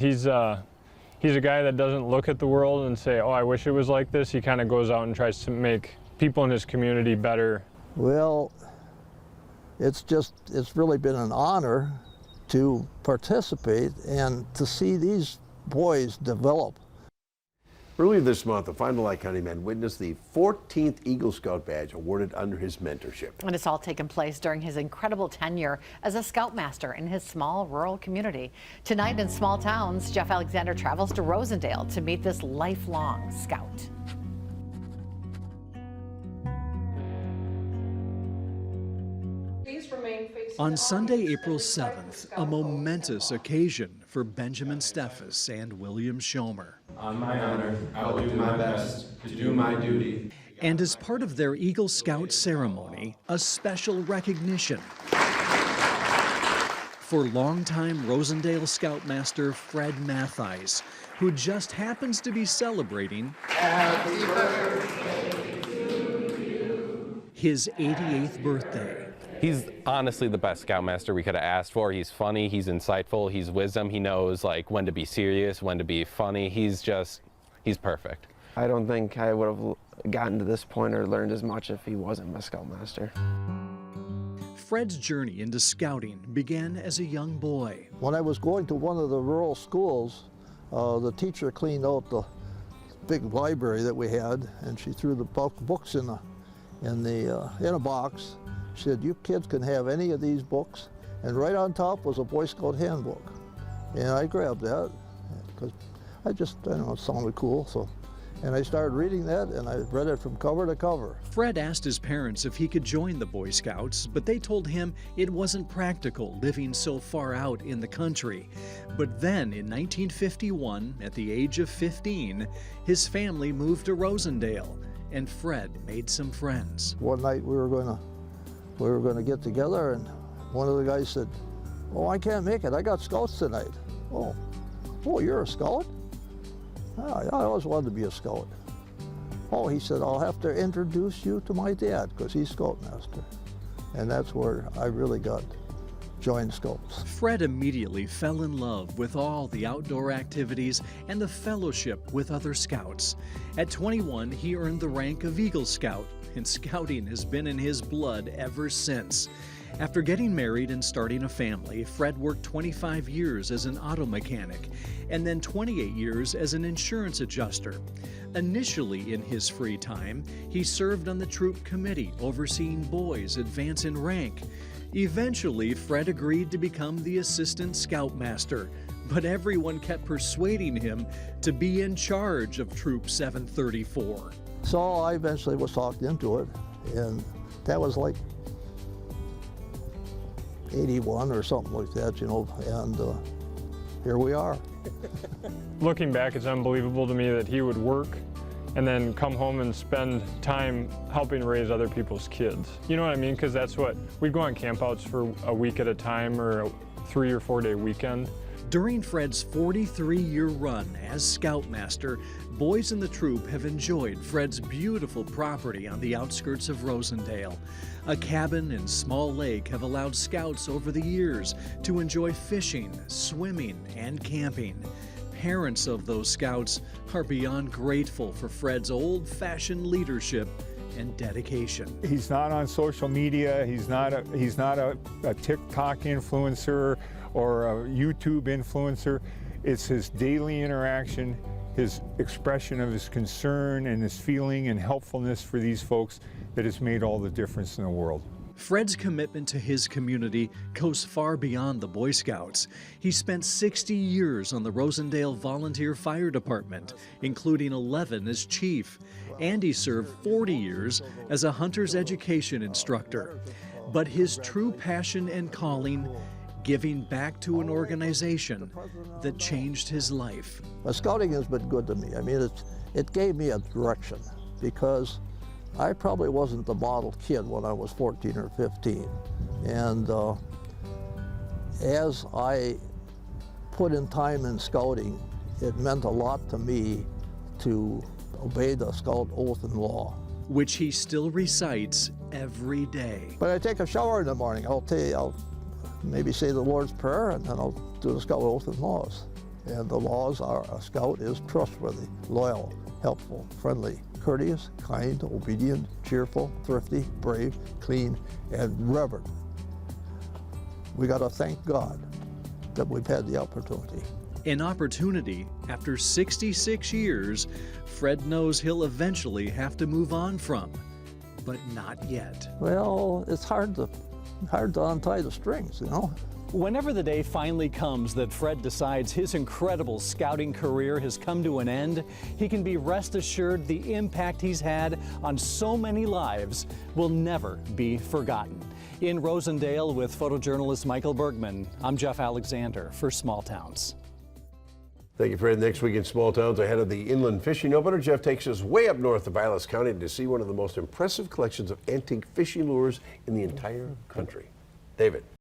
He's a guy that doesn't look at the world and say, oh, I wish it was like this. He kind of goes out and tries to make people in his community better. Well, it's really been an honor to participate and to see these boys develop. Earlier this month, the Fond du Lac County man witnessed the 14th Eagle Scout badge awarded under his mentorship. And it's all taken place during his incredible tenure as a Scoutmaster in his small rural community. Tonight in Small Towns, Jeff Alexander travels to Rosendale to meet this lifelong Scout. On Sunday, April 7th, a momentous occasion for Benjamin Steffes and William Schomer. On my honor, I will do my best to do my duty. And as part of their Eagle Scout ceremony, a special recognition for longtime Rosendale Scoutmaster Fred Mattheis, who just happens to be celebrating his 88th birthday. He's honestly the best Scoutmaster we could have asked for. He's funny, he's insightful, he's wisdom. He knows like when to be serious, when to be funny. He's perfect. I don't think I would have gotten to this point or learned as much if he wasn't my Scoutmaster. Fred's journey into scouting began as a young boy. When I was going to one of the rural schools, the teacher cleaned out the big library that we had, and she threw the books in a box. She said, you kids can have any of these books. And right on top was a Boy Scout handbook. And I grabbed that because I don't know, it sounded cool. And I started reading that, and I read it from cover to cover. Fred asked his parents if he could join the Boy Scouts, but they told him it wasn't practical living so far out in the country. But then in 1951, at the age of 15, his family moved to Rosendale, and Fred made some friends. One night we were going to get together, and one of the guys said, oh, I can't make it. I got Scouts tonight. Oh, you're a Scout? Oh, I always wanted to be a Scout. Oh, he said, I'll have to introduce you to my dad because he's Scoutmaster. And that's where I really joined Scouts. Fred immediately fell in love with all the outdoor activities and the fellowship with other Scouts. At 21, he earned the rank of Eagle Scout, and scouting has been in his blood ever since. After getting married and starting a family, Fred worked 25 years as an auto mechanic and then 28 years as an insurance adjuster. Initially in his free time, he served on the troop committee overseeing boys advance in rank. Eventually, Fred agreed to become the assistant scoutmaster, but everyone kept persuading him to be in charge of Troop 734. So I eventually was talked into it, and that was like 81 or something like that, and here we are. Looking back, it's unbelievable to me that he would work and then come home and spend time helping raise other people's kids. You know what I mean? Because that's what, we'd go on campouts for a week at a time or a 3 or 4 day weekend. During Fred's 43-year run as Scoutmaster, boys in the troop have enjoyed Fred's beautiful property on the outskirts of Rosendale. A cabin and small lake have allowed Scouts over the years to enjoy fishing, swimming, and camping. Parents of those Scouts are beyond grateful for Fred's old-fashioned leadership and dedication. He's not on social media. He's not a TikTok influencer or a YouTube influencer. It's his daily interaction, his expression of his concern and his feeling and helpfulness for these folks that has made all the difference in the world. Fred's commitment to his community goes far beyond the Boy Scouts. He spent 60 years on the Rosendale Volunteer Fire Department, including 11 as chief, and he served 40 years as a hunter's education instructor. But his true passion and calling, giving back to an organization that changed his life. Scouting has been good to me. I mean, it gave me a direction, because I probably wasn't the model kid when I was 14 or 15. And as I put in time in scouting, it meant a lot to me to obey the Scout oath and law, which he still recites every day. When I take a shower in the morning, I'll maybe say the Lord's Prayer, and then I'll do the Scout oath and laws. And the laws are a scout is trustworthy, loyal, helpful, friendly, courteous, kind, obedient, cheerful, thrifty, brave, clean, and reverent. We got to thank God that we've had the opportunity. An opportunity after 66 years, Fred knows he'll eventually have to move on from, but not yet. Well, it's hard to untie the strings, you know. Whenever the day finally comes that Fred decides his incredible scouting career has come to an end, he can be rest assured the impact he's had on so many lives will never be forgotten. In Rosendale with photojournalist Michael Bergman, I'm Jeff Alexander for Small Towns. Thank you, Fred. Next week in Small Towns, ahead of the inland fishing opener, Jeff takes us way up north of Vilas County to see one of the most impressive collections of antique fishing lures in the entire country. David.